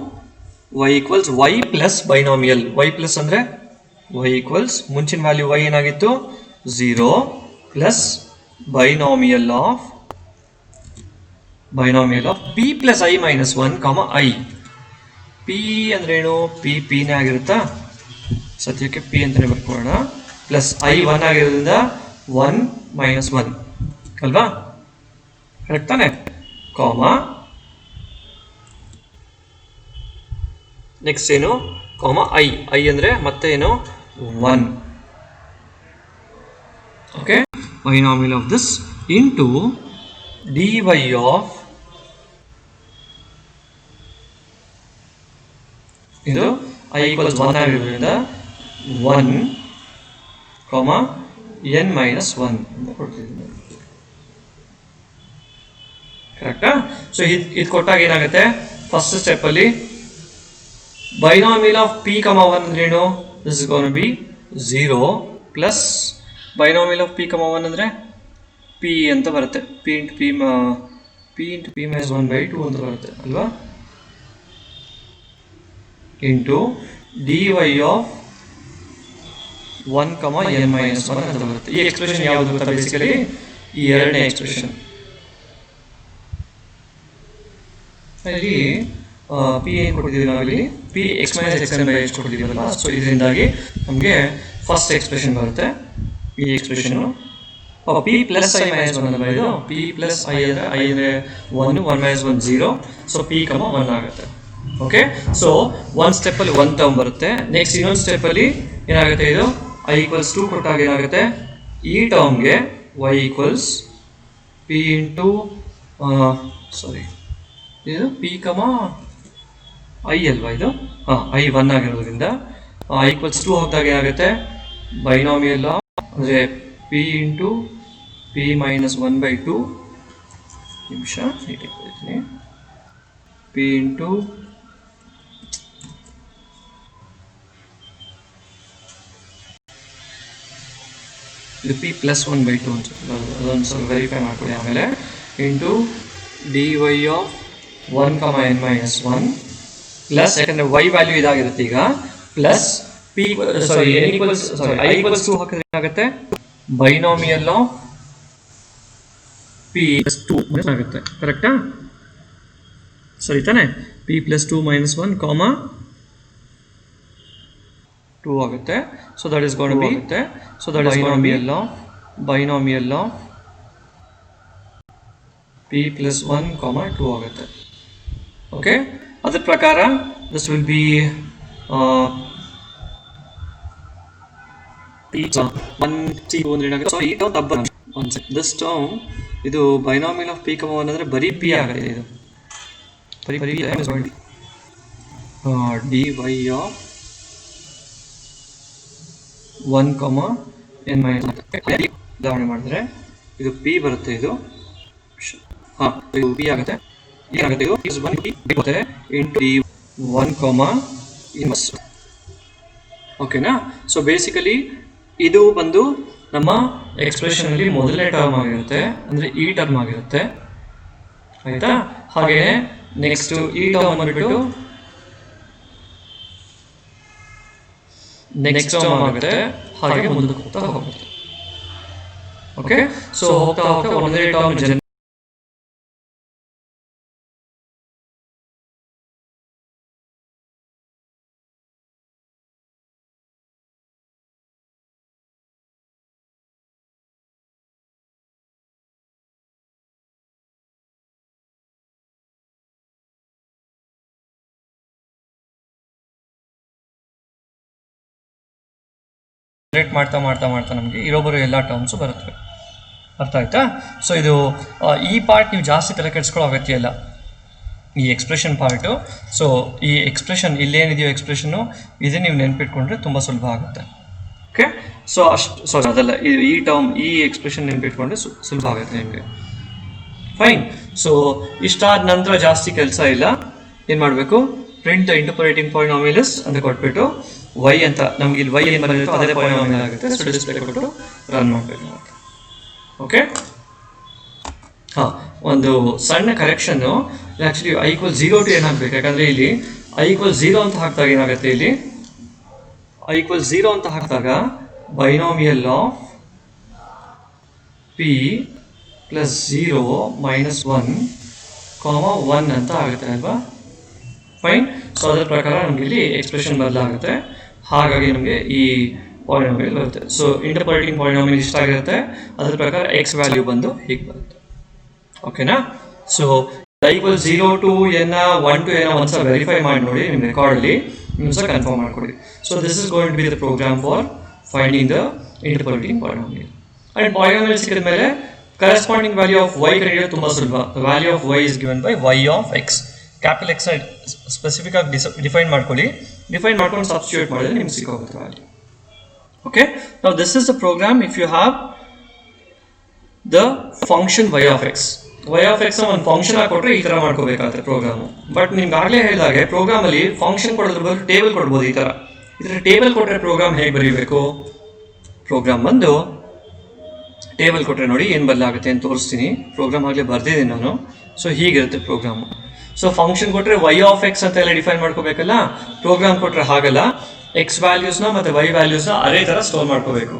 y = y plus binomial. y plus ಅಂದ್ರೆ y ಈಕ್ವಲ್ಸ್ ಮುಂಚಿನ ವ್ಯಾಲ್ಯೂ y ಏನಾಗಿತ್ತು 0 plus binomial of p plus i - 1, i. p ಅಂದ್ರೆ ಏನು, p ನೇ ಆಗಿರುತ್ತಾ. ಸದ್ಯಕ್ಕೆ ಪಿ ಅಂತಲೇ ಬರ್ಕೊಳ್ಳೋಣ. ಪ್ಲಸ್ ಐ 1 ಆಗಿರೋದ್ರಿಂದ 1 ಮೈನಸ್ 1 ಅಲ್ವಾ, ಕರೆಕ್ಟ್ ತಾನೆ, ಕಾಮ ನೆಕ್ಸ್ಟ್ ಏನು, ಕಾಮ ಐ. ಐ ಅಂದರೆ ಮತ್ತೆ ಏನು, 1. Okay, binomial of this into dy of ಇದು i ಈಕ್ವಲ್ಸ್ 1 ಆಗಿರೋದ್ರಿಂದ 1 ಕಾಮ n ಮೈನಸ್ 1 ಅಂತ ಕೊಡ್ತಿದ್ದೀನಿ. ಕರೆಕ್ಟಾ? ಸೊ ಇದು ಕೊಟ್ಟಾಗ ಏನಾಗುತ್ತೆ, ಫಸ್ಟ್ ಸ್ಟೆಪ್ಪಲ್ಲಿ ಬೈನಾಮಿಯಲ್ ಆಫ್ ಪಿ ಕಮ 1 ಅಂದ್ರೇನು, this is gonna be 0 plus binomial of p comma 1 ಅಂದರೆ ಪಿ ಅಂತ ಬರುತ್ತೆ, ಪಿ ಇಂಟು ಪಿ ಮೈನಸ್ 1/2 ಅಂತ ಬರುತ್ತೆ ಅಲ್ವಾ, ಇಂಟು dy ಆಫ್ 1 ಕಮ n ಮೈನಸ್ 1 ಅಂತ ಬರುತ್ತೆ. ಈ ಎಕ್ಸ್ಪ್ರೆಷನ್ ಯಾವುದು ಗೊತ್ತಾ, ಬೇಸಿಕಲಿ ಈ ಎರಡನೇ ಎಕ್ಸ್ಪ್ರೆಷನ್. ಅಲ್ಲಿ ಪಿ ಏನು ಕೊಟ್ಟಿದ್ದೀವಿ ನಾವಿಲ್ಲಿ, p x minus x n by x ಕೊಟ್ಟಿದ್ದೀವಲ್ಲ, ಸೊ ಇದರಿಂದಾಗಿ ನಮಗೆ ಫಸ್ಟ್ ಎಕ್ಸ್ಪ್ರೆಷನ್ ಬರುತ್ತೆ. ಈ ಎಕ್ಸ್ಪ್ರೆಷನ್ನು ಪಿ ಪ್ಲಸ್ ಐ ಮೈನಸ್ 1 ಅಂದರೆ ಇದು ಪಿ ಪ್ಲಸ್ ಐ ಅಂದರೆ ಐ ಅಂದರೆ 1 ಮೈನಸ್ 1 0, ಸೊ ಪಿ ಕಮ 1 ಆಗುತ್ತೆ. ಓಕೆ, ಸೊ ಒಂದು ಸ್ಟೆಪ್ಪಲ್ಲಿ 1 ಟರ್ಮ್ ಬರುತ್ತೆ. ನೆಕ್ಸ್ಟ್ ಇನ್ನೊಂದು ಸ್ಟೆಪ್ಪಲ್ಲಿ ಏನಾಗುತ್ತೆ, ಇದು ಐ ಈಕ್ವಲ್ಸ್ 2 ಕೊಟ್ಟಾಗ ಏನಾಗುತ್ತೆ, ಈ ಟರ್ಮ್ಗೆ y ಈಕ್ವಲ್ಸ್ ಪಿ ಇಂಟು ಇದು ಪಿ ಕಮ ಐ ಅಲ್ವಾ, ಇದು ಐ 1 ಆಗಿರೋದ್ರಿಂದ ಐ ಈಕ್ವಲ್ಸ್ 2 ಹೋದಾಗ ಏನಾಗುತ್ತೆ, ಬೈನಾಮಿಯಲ್ ಅಂದರೆ ಪಿ ಇಂಟು ಪಿ ಮೈನಸ್ 1/2 ನಿಮಿಷ ಇಟ್ಕೊಳ್ತೀನಿ, ಪಿ ಇಂಟು ಇದು ಪಿ ಪ್ಲಸ್ 1/2 ಅನ್ಸುತ್ತೆ, ಅದೊಂದು ಸ್ವಲ್ಪ ವೆರಿಫೈ ಮಾಡ್ಕೊಳ್ಳಿ ಆಮೇಲೆ, ಇಂಟು dy ಆಫ್ 1 ಕಮ n ಮೈನಸ್ 1 ಪ್ಲಸ್, ಯಾಕಂದರೆ y ವ್ಯಾಲ್ಯೂ ಇದಾಗಿರುತ್ತೆ ಈಗ, ಪ್ಲಸ್ ಪಿ ಐ ಈಕ್ವಲ್ಸ್ 2 ಹಾಕಿದ್ರೆ ಏನಾಗುತ್ತೆ, ಬೈನಾಮಿಯಲ್ ಆಫ್ ಪಿ ಪ್ಲಸ್ 2 ಆಗುತ್ತೆ. ಕರೆಕ್ಟಾ? ಸರಿ ತಾನೆ, ಪಿ ಪ್ಲಸ್ 2 ಮೈನಸ್ 1 ಕಾಮ 2 ಆಗುತ್ತೆ. So that is gonna be, so that is binomial of p plus 1 comma 2 ಆಗುತ್ತೆ. ಓಕೆ, ಅದ್ರ ಪ್ರಕಾರ ದಿಸ್ ವಿಲ್ ಬಿ 1 ಅಂದ್ರೆ ಏನಾಗುತ್ತೆ, ಸೊ ಈ ಟರ್ಮ್ ತಪ್ಪ ದಿಸ್ ಟರ್ಮ್, ಇದು ಬೈನಾಮಿಯಲ್ ಆಫ್ ಪಿ ಕಮ 1 ಅಂದರೆ ಬರೀ ಪಿ ಆಗುತ್ತೆ, ಇದು ಬರೀ dy ಆಫ್ 1 ಕಮ n ಮೈನಸ್ ಉದಾಹರಣೆ ಮಾಡಿದ್ರೆ ಇದು ಪಿ ಬರುತ್ತೆ, ಇದು ಇದು ಪಿ ಆಗುತ್ತೆ, ಏನಾಗುತ್ತೆ, ಇದು ಪ್ಲಸ್ 1 ಬರುತ್ತೆ ಇಂಟು ಡಿ 1 ಕಮ ಇನ್ವರ್ಸ್. ಓಕೆನಾ? ಸೊ ಬೇಸಿಕಲಿ ಇದು ಬಂದು ನಮ್ಮ ಎಕ್ಸ್ಪ್ರೆಷನ್ ಅಲ್ಲಿ ಮೊದಲನೇ ಟರ್ಮ್ ಆಗಿರುತ್ತೆ, ಅಂದರೆ ಈ ಟರ್ಮ್ ಆಗಿರುತ್ತೆ, ಆಯ್ತಾ. ಹಾಗೆಯೇ ನೆಕ್ಸ್ಟ್ ಈ ಟರ್ಮ್ ಬಂದ್ಬಿಟ್ಟು ನೆಕ್ಸ್ಟ್ ಟರ್ಮ್ ಆಗುತ್ತೆ, ಹಾಗೆ ಮುಂದಕ್ಕೆ ಹೋಗ್ತಾ ಹೋಗುತ್ತೆ. ಓಕೆ, ಸೊ ಹೋಗ್ತಾ ಹೋಗ್ತಾ ಒಂದೇ ಟರ್ಮ್ ಮಾಡ್ತಾ ಮಾಡ್ತಾ ಮಾಡ್ತಾ ನಮಗೆ ಇರೋಬರೋ ಎಲ್ಲ ಟರ್ಮ್ಸು ಬರುತ್ತೆ. ಅರ್ಥ ಆಯ್ತಾ? ಸೊ ಇದು ಈ ಪಾರ್ಟ್ ನೀವು ಜಾಸ್ತಿ ತಲೆ ಕೆಡಿಸ್ಕೊಳ್ಳೋ ಅಗತ್ಯ ಇಲ್ಲ, ಈ ಎಕ್ಸ್ಪ್ರೆಷನ್ ಪಾರ್ಟು. ಸೊ ಈ ಎಕ್ಸ್ಪ್ರೆಷನ್ ಇಲ್ಲೇನಿದೆಯೋ ಎಕ್ಸ್ಪ್ರೆಷನ್ನು ಇದೇ ನೀವು ನೆನ್ಪಿಟ್ಕೊಂಡ್ರೆ ತುಂಬ ಸುಲಭ ಆಗುತ್ತೆ. ಓಕೆ, ಸೊ ಅದಲ್ಲ, ಈ ಟರ್ಮ್ ಈ ಎಕ್ಸ್ಪ್ರೆಷನ್ ನೆನ್ಪಿಟ್ಕೊಂಡ್ರೆ ಸುಲಭ ಆಗುತ್ತೆ ನಿಮಗೆ. ಫೈನ್. ಸೊ ಇಷ್ಟಾದ ನಂತರ ಜಾಸ್ತಿ ಕೆಲಸ ಇಲ್ಲ, ಏನು ಮಾಡಬೇಕು, ಪ್ರಿಂಟ್ ದ ಇಂಟರ್ಪೋಲೇಟಿಂಗ್ ಪಾಲಿನಾಮಿಯಲ್ಸ್ ಅಂತ ಕೊಟ್ಬಿಟ್ಟು y ಅಂತ ನಮ್ಗೆ ಇಲ್ಲಿ y ಏನು ಬಂದಿರುತ್ತೋ ಅದೇ ಪಾಲಿನಾಮಿಯಲ್ ಆಗುತ್ತೆ, ಸೊ ಡಿಸ್ಪ್ಲೇ ಕೊಟ್ಟು ರನ್ ಮಾಡಬೇಕು. ಓಕೆ, ಒಂದು ಸಣ್ಣ ಕರೆಕ್ಷನ್ನು, ಆ್ಯಕ್ಚುಲಿ i = 0 ಟು ಏನಾಗಬೇಕು, ಯಾಕಂದರೆ ಇಲ್ಲಿ i = 0 ಅಂತ ಹಾಕಿದಾಗ ಏನಾಗುತ್ತೆ, ಇಲ್ಲಿ i = 0 ಅಂತ ಹಾಕಿದಾಗ binomial of p plus 0 minus 1 ಕಾಮ 1 ಅಂತ ಆಗುತ್ತೆ ಅಲ್ವಾ. ಫೈನ್. ಸೊ ಅದರ ಪ್ರಕಾರ ನಮಗೆ ಇಲ್ಲಿ ಎಕ್ಸ್ಪ್ರೆಷನ್ ಬದಲಾಗುತ್ತೆ. ಹಾಗಾಗಿ ನಮಗೆ ಈ ಪಾಲಿನಾಮಿಯಲ್ ಬರುತ್ತೆ. ಸೊ ಇಂಟರ್ಪೋಲೇಟಿಂಗ್ ಪಾಲಿನಾಮಿಯಲ್ ಇಷ್ಟಾಗಿರುತ್ತೆ, ಅದ್ರ ಪ್ರಕಾರ ಎಕ್ಸ್ ವ್ಯಾಲ್ಯೂ ಬಂದು ಹೀಗೆ ಬರುತ್ತೆ. ಓಕೆನಾ? So equal 0 to n 1 to n ಒಂದ್ಸಲ ವೆರಿಫೈ ಮಾಡಿ ನೋಡಿ ನಿಮ್ಮ ರೆಕಾರ್ಡಲ್ಲಿ, ಇನ್ನೊಂದ್ಸಲ ಕನ್ಫರ್ಮ್ ಮಾಡ್ಕೊಳ್ಳಿ. So this is going to be the program for finding the interpolating polynomial. And polynomial ಸಿಕ್ಕಿದ ಮೇಲೆ ಕರೆಸ್ಪಾಂಡಿಂಗ್ ವ್ಯಾಲ್ಯೂ ಆಫ್ ವೈ ಕಂಡುಹಿಡಿಯೋದು ತುಂಬ ಸುಲಭ. Value of y is given by y of x. Capital x specific ಆಗಿ define ಮಾಡ್ಕೊಳ್ಳಿ. Define ಮಾಡ್ಕೊಂಡು substitute ಮಾಡಿದ್ರೆ ನಿಮ್ಗೆ ಸಿಕ್ಕೋಗುತ್ತೆ value. Okay, now this is the program. If you have the function y of x ಒಂದು ಫಂಕ್ಷನ್ ಹಾಕೊಟ್ರೆ ಈ ತರ ಮಾಡ್ಕೋಬೇಕಾಗುತ್ತೆ ಪ್ರೋಗ್ರಾಮ್. ಬಟ್ ನಿಮ್ಗೆ ಆಗಲೇ ಹೇಳಿದಾಗೆ ಪ್ರೋಗ್ರಾಮ್ ಅಲ್ಲಿ ಫಂಕ್ಷನ್ ಕೊಡೋದ್ರ ಬದಲು ಟೇಬಲ್ ಕೊಡ್ಬೋದು. ಈ ತರ ಇದ್ರ ಟೇಬಲ್ ಕೊಟ್ರೆ ಪ್ರೋಗ್ರಾಮ್ ಹೇಗೆ ಬರೀಬೇಕು? ಪ್ರೋಗ್ರಾಮ್ ಬಂದು ಟೇಬಲ್ ಕೊಟ್ರೆ ನೋಡಿ ಏನು ಬದಲಾಗುತ್ತೆ ಅಂತ ತೋರಿಸ್ತೀನಿ. ಪ್ರೋಗ್ರಾಮ್ ಆಗಲೇ ಬರ್ದಿದ್ದೀನಿ ನಾನು. ಸೊ ಹೀಗಿರುತ್ತೆ ಪ್ರೋಗ್ರಾಮು. ಸೊ ಫಂಕ್ಷನ್ ಕೊಟ್ರೆ y ಆಫ್ ಎಕ್ಸ್ ಅಂತ ಎಲ್ಲ ಡಿಫೈನ್ ಮಾಡ್ಕೋಬೇಕಲ್ಲ. ಪ್ರೋಗ್ರಾಮ್ ಕೊಟ್ರೆ ಹಾಗಲ್ಲ, ಎಕ್ಸ್ ವ್ಯಾಲ್ಯೂಸ್ನ ಮತ್ತು ವೈ ವ್ಯಾಲ್ಯೂಸ್ನ ಅದೇ ಥರ ಸ್ಟೋರ್ ಮಾಡ್ಕೋಬೇಕು.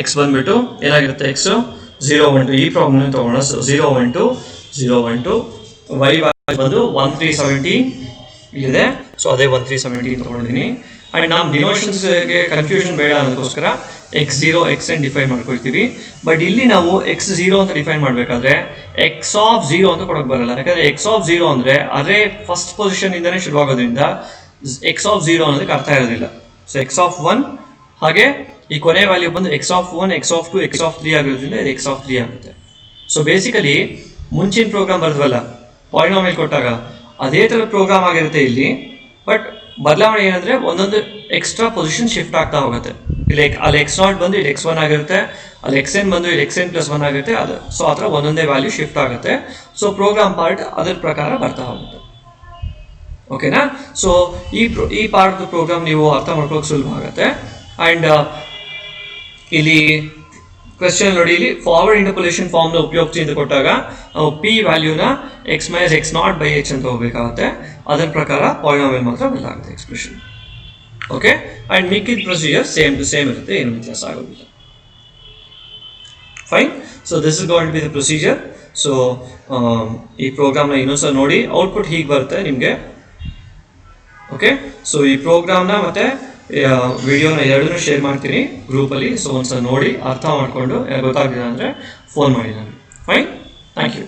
ಎಕ್ಸ್ ಬಂದ್ಬಿಟ್ಟು ಏನಾಗಿರುತ್ತೆ, ಎಕ್ಸು 0 1 2, ಈ ಪ್ರಾಬ್ಲಮ್ ತೊಗೊಳ್ಳೋಣ. ಸೊ 0 1 2 0 1 2, ವೈ ವ್ಯಾಲ್ಯೂ ಬಂದು 1370 ಇಲ್ಲಿದೆ. ಸೊ ಅದೇ 1370 ತೊಗೊಂಡಿದ್ದೀನಿ. ಆ್ಯಂಡ್ ನಾವು ಡಿನೋಷನ್ಸ್ಗೆ ಕನ್ಫ್ಯೂಷನ್ ಬೇಡ ಅನ್ನೋದಕ್ಕೋಸ್ಕರ x0 xn ಡಿಫೈನ್ ಮಾಡ್ಕೊಳ್ತೀವಿ. ಬಟ್ ಇಲ್ಲಿ ನಾವು x0 ಅಂತ ಡಿಫೈನ್ ಮಾಡಬೇಕಾದ್ರೆ ಎಕ್ಸ್ ಆಫ್ 0 ಅಂತ ಕೊಡೋಕೆ ಬರಲ್ಲ. ಯಾಕಂದರೆ ಎಕ್ಸ್ ಆಫ್ 0 ಅಂದರೆ ಅದೇ ಫಸ್ಟ್ ಪೊಸಿಷನ್ ಇಂದನೇ ಶುರುವಾಗೋದ್ರಿಂದ ಎಕ್ಸ್ ಆಫ್ 0 ಅನ್ನೋದಕ್ಕೆ ಅರ್ಥ ಇರೋದಿಲ್ಲ. ಸೊ ಎಕ್ಸ್ ಆಫ್ 1, ಹಾಗೆ ಈ ಕೊನೆ ವ್ಯಾಲ್ಯೂ ಬಂದು X of 1 X of 2 X of 3 ಆಗಿರೋದ್ರಿಂದ ಇದು ಎಕ್ಸ್ ಆಫ್ 3 ಆಗುತ್ತೆ. ಸೊ ಬೇಸಿಕಲಿ ಮುಂಚಿನ ಪ್ರೋಗ್ರಾಮ್ ಬರ್ತವಲ್ಲ ಪಾಲಿನಾಮಿಯಲ್ ಕೊಟ್ಟಾಗ ಅದೇ ಥರ ಪ್ರೋಗ್ರಾಮ್ ಆಗಿರುತ್ತೆ ಇಲ್ಲಿ. ಬಟ್ ಬದಲಾವಣೆ ಏನಂದರೆ ಒಂದೊಂದು ಎಕ್ಸ್ಟ್ರಾ ಪೊಸಿಷನ್ ಶಿಫ್ಟ್ ಆಗ್ತಾ ಹೋಗುತ್ತೆ. ಇಲ್ಲಿ ಅಲ್ಲಿ x0 ಬಂದು ಇಲ್ಲಿ x1 ಆಗಿರುತ್ತೆ, ಅಲ್ಲಿ xn ಬಂದು ಇಲ್ಲಿ xn+1 ಆಗುತ್ತೆ. ಅದು ಸೊ ಆ ಥರ ಒಂದೊಂದೇ ವ್ಯಾಲ್ಯೂ ಶಿಫ್ಟ್ ಆಗುತ್ತೆ. ಸೊ ಪ್ರೋಗ್ರಾಮ್ ಪಾರ್ಟ್ ಅದರ ಪ್ರಕಾರ ಬರ್ತಾ ಹೋಗುತ್ತೆ. ಓಕೆನಾ? ಸೊ ಈ ಪಾರ್ಟ್ ಪ್ರೋಗ್ರಾಮ್ ನೀವು ಅರ್ಥ ಮಾಡ್ಕೊಳ್ಳೋಕೆ ಸುಲಭ ಆಗುತ್ತೆ. ಆ್ಯಂಡ್ ಇಲ್ಲಿ ಕ್ವೆಶ್ಚನ್ ನೋಡಿ, ಇಲ್ಲಿ ಫಾರ್ವರ್ಡ್ ಇಂಟರ್ಪೋಲೇಷನ್ ಫಾರ್ಮ್ನ ಉಪಯೋಗಿಸಿ ಅಂತ ಕೊಟ್ಟಾಗ ನಾವು ಪಿ ವ್ಯಾಲ್ಯೂನ x - x0/h ಅಂತ ಹೋಗಬೇಕಾಗುತ್ತೆ. ಅದರ ಪ್ರಕಾರ ಪಾಲಿನಾಮಿಯಲ್ ಮಾತ್ರ ಬದಲಾಗುತ್ತೆ ಎಕ್ಸ್ಪ್ರೆಷನ್. ಓಕೆ? ಆ್ಯಂಡ್ ಮಿಕ್ಕಿದ ಪ್ರೊಸೀಜರ್ ಸೇಮ್ ಟು ಸೇಮ್ ಇರುತ್ತೆ, ಏನು ವ್ಯತ್ಯಾಸ ಆಗೋದಿಲ್ಲ. Fine. So this is going to be the procedure. So ಈ ಪ್ರೋಗ್ರಾಮ್ನ ಇನ್ನೊಂದ್ಸಲ ನೋಡಿ, ಔಟ್ಪುಟ್ ಹೀಗೆ ಬರುತ್ತೆ ನಿಮಗೆ. ಓಕೆ? ಸೊ ಈ ಪ್ರೋಗ್ರಾಮ್ನ ಮತ್ತು ವಿಡಿಯೋನ ಎರಡನ್ನೂ ಶೇರ್ ಮಾಡ್ತೀನಿ ಗ್ರೂಪಲ್ಲಿ. ಸೊ ಒಂದ್ಸಲ ನೋಡಿ ಅರ್ಥ ಮಾಡಿಕೊಂಡು ಗೊತ್ತಾಗಲಿಲ್ಲ ಅಂದರೆ ಫೋನ್ ಮಾಡಿ ನನಗೆ. ಫೈನ್. Thank you.